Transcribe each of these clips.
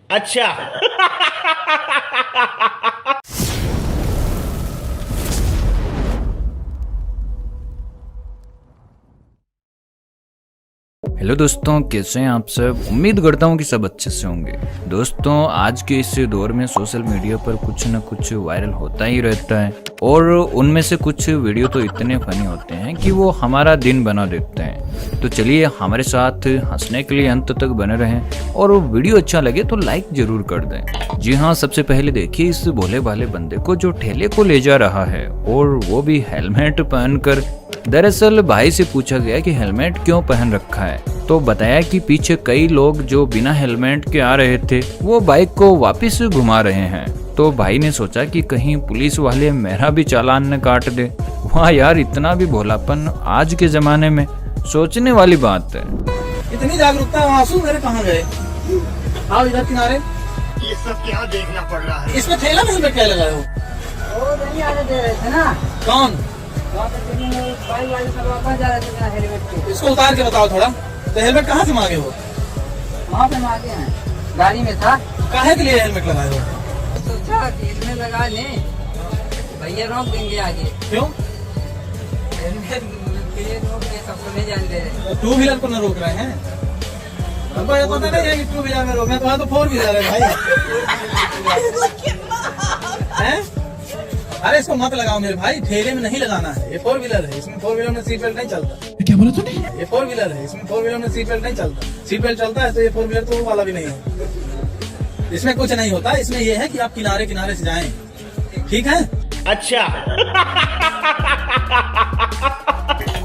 अच्छा। हेलो दोस्तों, कैसे हैं आप सब। उम्मीद करता हूँ कि सब अच्छे से होंगे। दोस्तों, आज के इस दौर में सोशल मीडिया पर कुछ न कुछ वायरल होता ही रहता है और उनमें से कुछ वीडियो तो इतने फनी होते हैं कि वो हमारा दिन बना देते हैं। तो चलिए हमारे साथ हंसने के लिए अंत तक बने रहें और वीडियो अच्छा लगे तो लाइक जरूर कर दें। जी हाँ, सबसे पहले देखिए इस भोले भाले बंदे को जो ठेले को ले जा रहा है और वो भी हेलमेट पहनकर। दरअसल भाई से पूछा गया कि हेलमेट क्यों पहन रखा है, तो बताया कि पीछे कई लोग जो बिना हेलमेट के आ रहे थे वो बाइक को वापस घुमा रहे हैं। तो भाई ने सोचा कि कहीं पुलिस वाले मेरा भी चालान न काट दे। वाह यार, इतना भी भोलापन आज के जमाने में, सोचने वाली बात है। इतनी जागरूकता आंसू मेरे कहाँ गए? आओ इधर किनारे। ये सब क्या देखना पड़ रहा है? इसमें थैला में हेलमेट क्या लगाए हो? वो नहीं आने दे रहे थे ना, कौन? बाइक वाले सब वापस जा रहे थे बिना हेलमेट के। इसको उतार के बताओ थोड़ा। तो हेलमेट कहाँ से मांगे हो? वहाँ पे मांगे हैं, गाड़ी में था। काहे के लिए हेलमेट लगाए हो? सोचा कि इसमें लगा लें, भैया रोक देंगे आगे। क्यों? हेलमेट के लिए रोक के सबको नहीं जाने दे रहे। टू व्हीलर को न रोक रहे हैं? हमको ये पता नहीं है कि टू व्हीलर में रोकना, तो तो फोर व्हीलर है भाई। हैं? अरे इसको मत लगाओ मेरे भाई, ठेले में नहीं लगाना है। ये फोर व्हीलर है, इसमें फोर व्हीलर में सीट बेल्ट नहीं चलता। क्या बोला तूने? ये फोर व्हीलर है, इसमें फोर व्हीलर में सीट बेल्ट नहीं चलता। सीट बेल्ट चलता है तो ये फोर व्हीलर तो वो वाला भी नहीं है। इसमें कुछ नहीं होता, इसमें ये है कि आप किनारे किनारे से जाएं, ठीक है? अच्छा।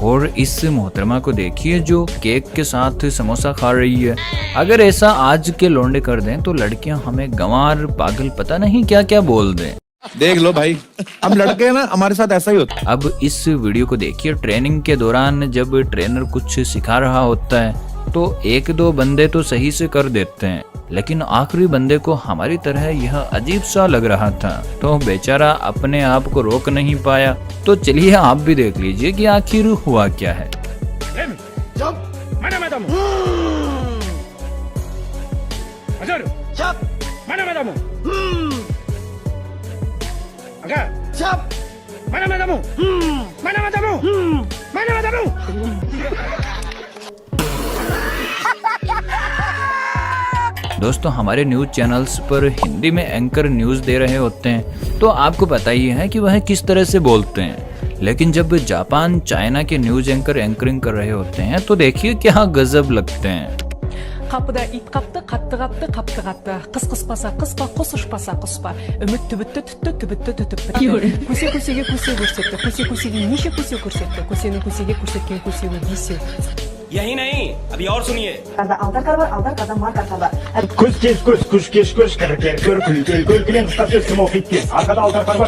और इस मोहतरमा को देखिए जो केक के साथ समोसा खा रही है। अगर ऐसा आज के लौंडे कर दें तो लड़कियां हमें गंवार, पागल, पता नहीं क्या क्या बोल दें। देख लो भाई, हम लड़के हैं ना, हमारे साथ ऐसा ही होता है। अब इस वीडियो को देखिए। ट्रेनिंग के दौरान जब ट्रेनर कुछ सिखा रहा होता है तो एक दो बंदे तो सही से कर देते हैं, लेकिन आखिरी बंदे को हमारी तरह यह अजीब सा लग रहा था, तो बेचारा अपने आप को रोक नहीं पाया। तो चलिए आप भी देख लीजिए कि आखिर हुआ क्या है। दोस्तों, हमारे न्यूज चैनल्स पर हिंदी में एंकर न्यूज दे रहे होते हैं तो आपको पता ही है कि वह किस तरह से बोलते हैं, लेकिन जब जापान, चाइना के न्यूज एंकर एंकरिंग कर रहे होते हैं तो देखिए क्या गजब लगते हैं। Kapıda it kaptı, kattı kattı, kaptı kattı. Kız kıspasa kıspa, kus uçpasa kuspa. Ümit tübüttü tüttü, tübüttü tütüp. Kusi kusigi kusi kursetti, kusi kusigi nişi kusi kursetti, kusinin kusigi kursetken kusigi disi. यही नहीं, अभी और सुनिए। Aldar kadar mar kadar. Kuş kes kuş karker kör kül kıstası smoke kes arkada altar karvar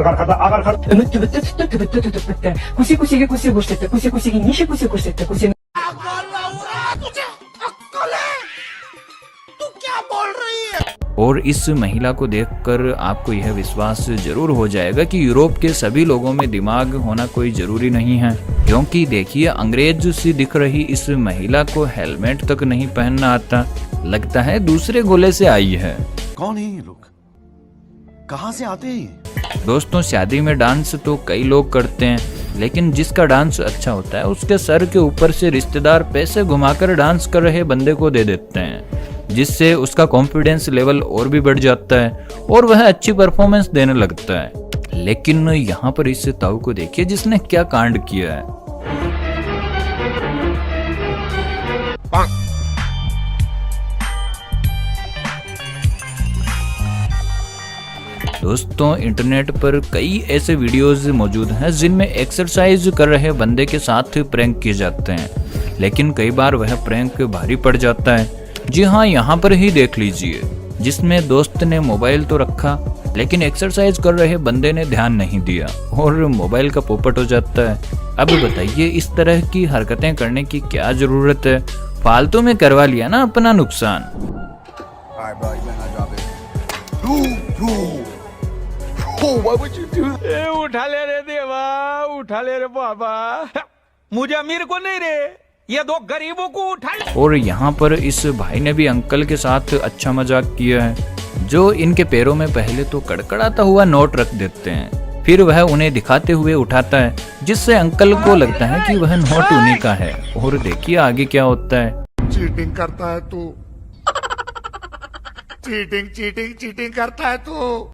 arkada agar kar. Ümit tübüttü tüttü, tübüttü tütüp. Kusi kusigi kusi kursetti, kusi kusigi nişi kusi kursetti, kusinin. और इस महिला को देखकर आपको यह विश्वास जरूर हो जाएगा कि यूरोप के सभी लोगों में दिमाग होना कोई जरूरी नहीं है, क्योंकि देखिए अंग्रेज सी दिख रही इस महिला को हेलमेट तक नहीं पहनना आता। लगता है दूसरे गोले से आई है। कौन है ये लोग, कहाँ से आते हैं? दोस्तों, शादी में डांस तो कई लोग करते हैं, लेकिन जिसका डांस अच्छा होता है उसके सर के ऊपर से रिश्तेदार पैसे घुमाकर डांस कर रहे बंदे को दे देते हैं, जिससे उसका कॉन्फिडेंस लेवल और भी बढ़ जाता है और वह अच्छी परफॉर्मेंस देने लगता है। लेकिन यहाँ पर इस ताऊ को देखिए जिसने क्या कांड किया है। दोस्तों, इंटरनेट पर कई ऐसे वीडियोस मौजूद हैं जिनमें एक्सरसाइज कर रहे बंदे के साथ प्रैंक किए जाते हैं, लेकिन कई बार वह प्रैंक भारी पड़ जाता है। जी हाँ, यहाँ पर ही देख लीजिए, जिसमें दोस्त ने मोबाइल तो रखा लेकिन एक्सरसाइज कर रहे बंदे ने ध्यान नहीं दिया और मोबाइल का पोपट हो जाता है। अब बताइए इस तरह की हरकतें करने की क्या जरूरत है, फालतू में करवा लिया ना अपना नुकसान। उठा ले रे देवा, उठा ले रे बाबा, मुझे अमीर को नहीं रे, ये दो गरीबों को उठा। और यहाँ पर इस भाई ने भी अंकल के साथ अच्छा मजाक किया है, जो इनके पैरों में पहले तो कड़कड़ाता हुआ नोट रख देते हैं, फिर वह उन्हें दिखाते हुए उठाता है, जिससे अंकल को लगता है कि वह नोट उन्हीं का है। और देखिए आगे क्या होता है। चीटिंग करता है तू, चीटिंग चीटिंग चीटिंग करता है तू।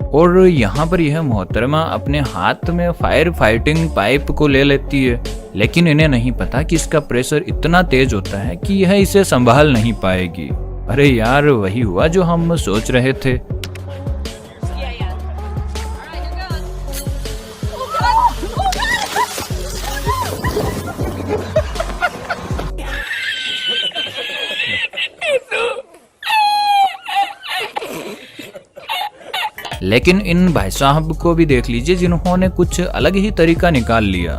और यहाँ पर यह मोहतरमा अपने हाथ में फायर फाइटिंग पाइप को ले लेती है, लेकिन इन्हें नहीं पता कि इसका प्रेशर इतना तेज होता है कि यह इसे संभाल नहीं पाएगी। अरे यार, वही हुआ जो हम सोच रहे थे। लेकिन इन भाई साहब को भी देख लीजिए, जिन्होंने कुछ अलग ही तरीका निकाल लिया।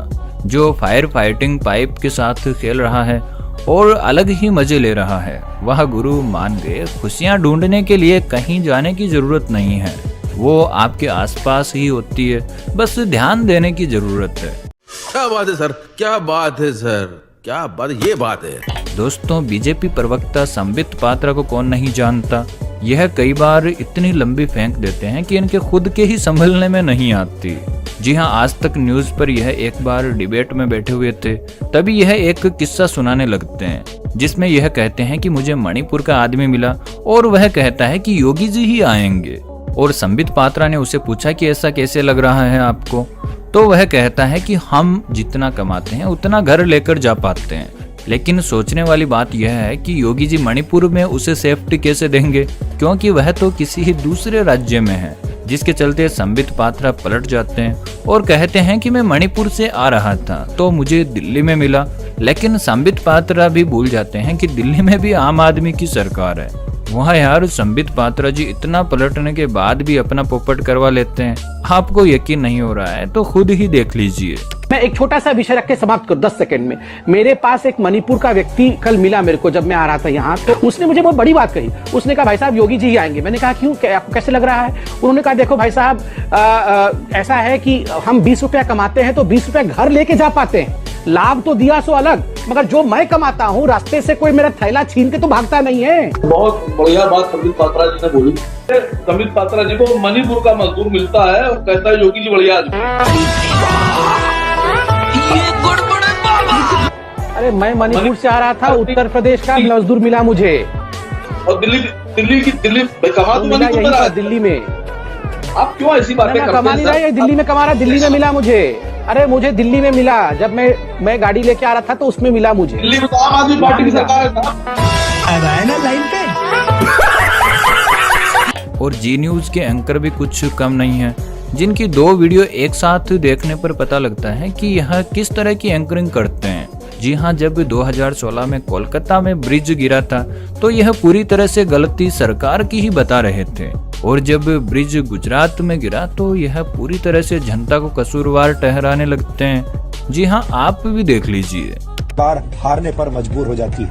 जो फायर फाइटिंग पाइप के साथ खेल रहा है और अलग ही मजे ले रहा है। वह गुरु मान गए, खुशियां ढूंढने के लिए कहीं जाने की जरूरत नहीं है, वो आपके आसपास ही होती है, बस ध्यान देने की जरूरत है। क्या बात है सर, क्या बात है सर, क्या बात, ये बात है। दोस्तों, बीजेपी प्रवक्ता संबित पात्रा को कौन नहीं जानता। यह कई बार इतनी लंबी फेंक देते हैं कि इनके खुद के ही संभलने में नहीं आती। जी हाँ, आज तक न्यूज पर यह एक बार डिबेट में बैठे हुए थे, तभी यह एक किस्सा सुनाने लगते हैं, जिसमें यह कहते हैं कि मुझे मणिपुर का आदमी मिला और वह कहता है कि योगी जी ही आएंगे। और संबित पात्रा ने उसे पूछा कि ऐसा कैसे लग रहा है आपको, तो वह कहता है कि हम जितना कमाते हैं उतना घर लेकर जा पाते हैं। लेकिन सोचने वाली बात यह है कि योगी जी मणिपुर में उसे सेफ्टी कैसे देंगे, क्योंकि वह तो किसी ही दूसरे राज्य में है। जिसके चलते संबित पात्रा पलट जाते हैं और कहते हैं कि मैं मणिपुर से आ रहा था तो मुझे दिल्ली में मिला। लेकिन संबित पात्रा भी भूल जाते हैं कि दिल्ली में भी आम आदमी की सरकार है। वहाँ यार, संबित पात्रा जी इतना पलटने के बाद भी अपना पोपट करवा लेते हैं। आपको यकीन नहीं हो रहा है तो खुद ही देख लीजिए। मैं एक छोटा सा विषय रख के समाप्त कर 10 सेकंड में। मेरे पास एक मणिपुर का व्यक्ति कल मिला मेरे को, जब मैं आ रहा था यहाँ, तो उसने मुझे बहुत बड़ी बात कही। उसने कहा भाई साहब योगी जी ही आएंगे। मैंने कहा क्यों, आपको कैसे लग रहा है? उन्होंने कहा देखो भाई साहब, ऐसा है कि हम 20 रुपया कमाते हैं तो 20 रुपया घर लेके जा पाते हैं। लाभ तो दिया सो अलग, मगर जो मैं कमाता हूँ रास्ते से कोई मेरा थैला छीन के तो भागता नहीं है। बहुत बढ़िया बात संबित पात्रा जी ने बोली। संबित पात्रा जी को मणिपुर का मजदूर मिलता है और कहता है योगी जी बढ़िया आदमी। अरे मैं मणिपुर से आ रहा था, उत्तर प्रदेश का मजदूर मिला मुझे। और दिल्ली कमा तो मिला यही था दिल्ली में। आप क्यों ऐसी बातें करते हैं? कमा नहीं रहा, दिल्ली में कमा रहा, दिल्ली में मिला मुझे। अरे मुझे दिल्ली में मिला, जब मैं गाड़ी लेके आ रहा था तो उसमें मिला मुझे। दिल्ली में तो आम आदमी पार्टी की सरकार है। और जी न्यूज के एंकर भी कुछ कम नहीं है, जिनकी 2 वीडियो एक साथ देखने पर पता लगता है कि यह किस तरह की एंकरिंग करते हैं। जी हाँ, जब 2016 में कोलकाता में ब्रिज गिरा था तो यह पूरी तरह से गलती सरकार की ही बता रहे थे, और जब ब्रिज गुजरात में गिरा तो यह पूरी तरह से जनता को कसूरवार ठहराने लगते हैं। जी हाँ, आप भी देख लीजिए। बार हारने पर मजबूर हो जाती है।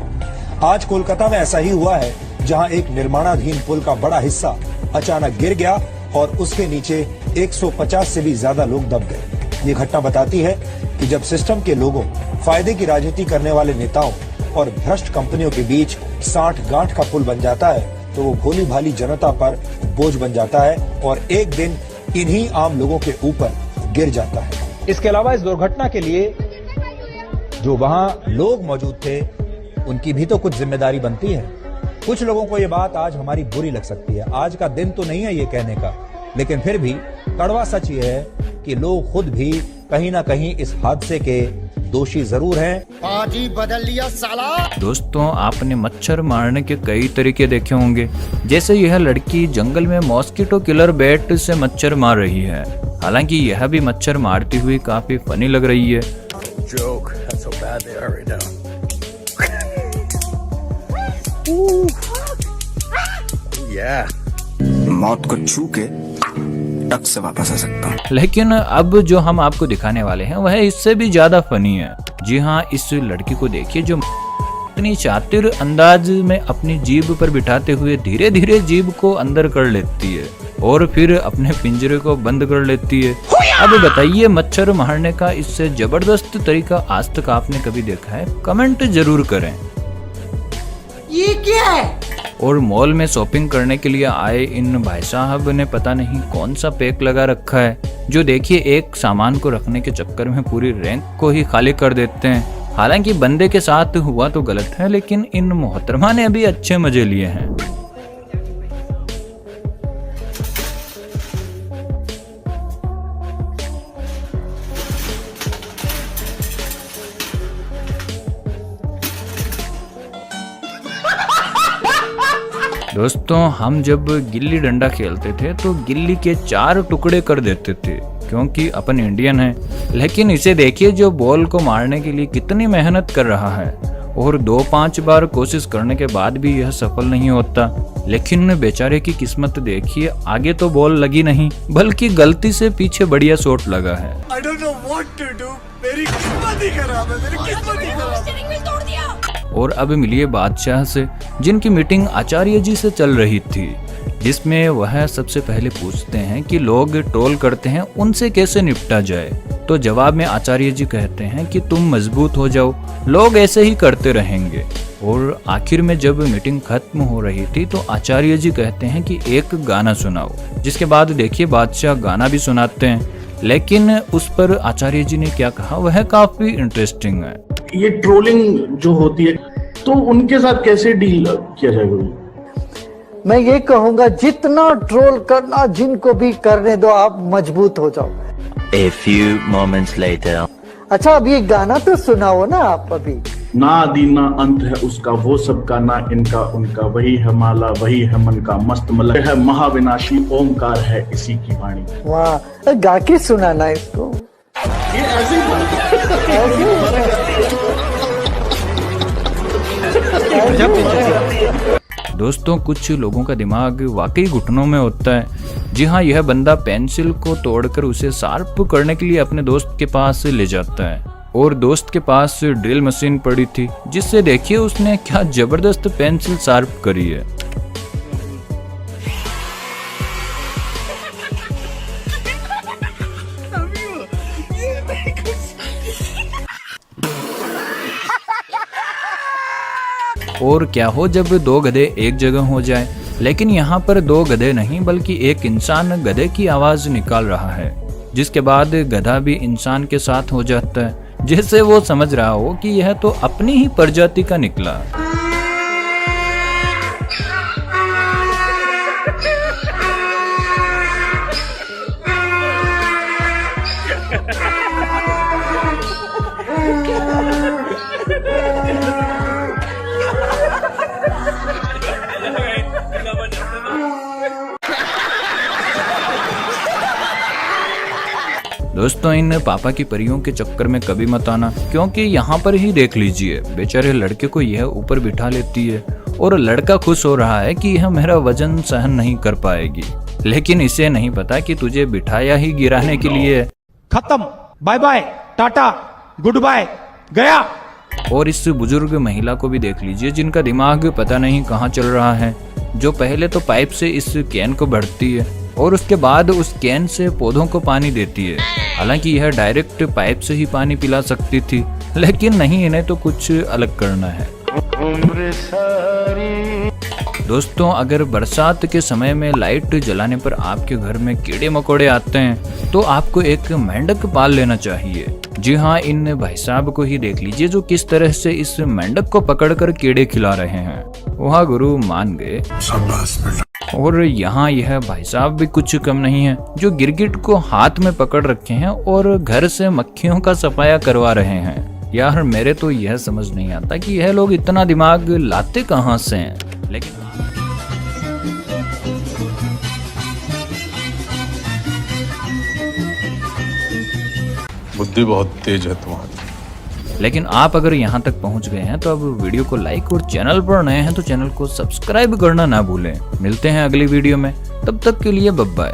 आज कोलकाता में ऐसा ही हुआ है, जहां एक निर्माणाधीन पुल का बड़ा हिस्सा अचानक गिर गया और उसके नीचे 150 से भी ज्यादा लोग दब गए। ये घटना बताती है कि जब सिस्टम के लोगों, फायदे की राजनीति करने वाले नेताओं और भ्रष्ट कंपनियों के बीच 60 गांठ का पुल बन जाता है तो वो भोली भाली जनता पर बोझ बन जाता है और एक दिन इन्हीं आम लोगों के ऊपर गिर जाता है। इसके अलावा इस दुर्घटना के लिए जो वहां लोग मौजूद थे उनकी भी तो कुछ जिम्मेदारी बनती है। कुछ लोगों को ये बात आज हमारी बुरी लग सकती है, आज का दिन तो नहीं है ये कहने का, लेकिन फिर भी कड़वा सच ये है कि लोग खुद भी कहीं ना कहीं इस हादसे के दोषी जरूर हैं। आज ही बदल लिया साला। दोस्तों, आपने मच्छर मारने के कई तरीके देखे होंगे, जैसे यह लड़की जंगल में मॉस्किटो किलर बैट से मच्छर मार रही है। हालांकि यह भी मच्छर मारती हुई काफी फनी लग रही है। Joke. That's how bad they are right now. Yeah. मौत को छू के टक से वापस आ सकता हूँ। लेकिन अब जो हम आपको दिखाने वाले हैं वह इससे भी ज्यादा फनी है। जी हाँ, इस लड़की को देखिए जो इतनी शातिर अंदाज में अपनी जीभ पर बिठाते हुए धीरे धीरे जीभ को अंदर कर लेती है। और फिर अपने पिंजरे को बंद कर लेती है। अब बताइए, मच्छर मारने का इससे जबरदस्त तरीका आज तक आपने कभी देखा है? कमेंट जरूर करें। ये क्या है? और मॉल में शॉपिंग करने के लिए आए इन भाई साहब ने पता नहीं कौन सा पैक लगा रखा है, जो देखिए एक सामान को रखने के चक्कर में पूरी रैंक को ही खाली कर देते हैं। हालांकि बंदे के साथ हुआ तो गलत है, लेकिन इन मोहतरमा ने भी अच्छे मजे लिए हैं। दोस्तों, हम जब गिल्ली डंडा खेलते थे तो गिल्ली के 4 टुकड़े कर देते थे, क्योंकि अपन इंडियन हैं। लेकिन इसे देखिए, जो बॉल को मारने के लिए कितनी मेहनत कर रहा है, और 2-5 बार कोशिश करने के बाद भी यह सफल नहीं होता। लेकिन बेचारे की किस्मत देखिए, आगे तो बॉल लगी नहीं, बल्कि गलती से पीछे बढ़िया शॉट लगा है। I don't know what to do. मेरी किस्मत ही खराब है, मेरी किस्मत ही खराब है। और अब मिलिए बादशाह से, जिनकी मीटिंग आचार्य जी से चल रही थी, जिसमें वह सबसे पहले पूछते हैं कि लोग ट्रोल करते हैं, उनसे कैसे निपटा जाए। तो जवाब में आचार्य जी कहते हैं कि तुम मजबूत हो जाओ, लोग ऐसे ही करते रहेंगे। और आखिर में जब मीटिंग खत्म हो रही थी तो आचार्य जी कहते हैं कि एक गाना सुनाओ, जिसके बाद देखिए बादशाह गाना भी सुनाते हैं। लेकिन उस पर आचार्य जी ने क्या कहा वह काफी इंटरेस्टिंग है। ये ट्रोलिंग जो होती है तो उनके साथ कैसे डील किया जाएगा? मैं ये कहूंगा, जितना ट्रोल करना जिनको भी करने दो, आप मजबूत हो जाओ। A few moments later. अच्छा, अब ये गाना तो सुनाओ ना आप अभी। ना आदि ना अंत है उसका, वो सबका ना इनका उनका, वही है माला वही है मन का मस्त मलक है, महाविनाशी ओमकार है इसी की वाणी। वाह, गा के सुनाना इसको। ये ऐसे दोस्तों, कुछ लोगों का दिमाग वाकई घुटनों में होता है। जी हाँ, यह बंदा पेंसिल को तोड़कर उसे शार्प करने के लिए अपने दोस्त के पास ले जाता है, और दोस्त के पास ड्रिल मशीन पड़ी थी, जिससे देखिए उसने क्या जबरदस्त पेंसिल शार्प करी है। और क्या हो जब 2 गधे एक जगह हो जाए, लेकिन यहाँ पर 2 गधे नहीं बल्कि एक इंसान गधे की आवाज निकाल रहा है, जिसके बाद गधा भी इंसान के साथ हो जाता है, जिससे वो समझ रहा हो कि यह तो अपनी ही प्रजाति का निकला। दोस्तों, इन पापा की परियों के चक्कर में कभी मत आना, क्योंकि यहाँ पर ही देख लीजिए, बेचारे लड़के को यह ऊपर बिठा लेती है और लड़का खुश हो रहा है कि यह मेरा वजन सहन नहीं कर पाएगी, लेकिन इसे नहीं पता कि तुझे बिठाया ही गिराने के लिए। खत्म, bye bye, tata, goodbye, गया। और इस बुजुर्ग महिला को भी देख लीजिए, जिनका दिमाग पता नहीं कहाँ चल रहा है, जो पहले तो पाइप से इस कैन को भरती है और उसके बाद उस कैन से पौधों को पानी देती है। हालांकि यह डायरेक्ट पाइप से ही पानी पिला सकती थी, लेकिन नहीं, इन्हें तो कुछ अलग करना है। दोस्तों, अगर बरसात के समय में लाइट जलाने पर आपके घर में कीड़े मकोड़े आते हैं तो आपको एक मेंढक पाल लेना चाहिए। जी हाँ, इन भाई साहब को ही देख लीजिए, जो किस तरह से इस मेंढक को पकड़कर कीड़े खिला रहे हैं। वहाँ गुरु मान गए। और यहाँ यह भाई साहब भी कुछ कम नहीं है, जो गिरगिट को हाथ में पकड़ रखे हैं और घर से मक्खियों का सफाया करवा रहे हैं। यार, मेरे तो यह समझ नहीं आता कि यह लोग इतना दिमाग लाते कहाँ से हैं। लेकिन बुद्धि बहुत तेज है तुम्हारी। लेकिन आप अगर यहाँ तक पहुँच गए हैं तो अब वीडियो को लाइक और चैनल पर नए हैं तो चैनल को सब्सक्राइब करना ना भूलें। मिलते हैं अगली वीडियो में, तब तक के लिए बाय बाय।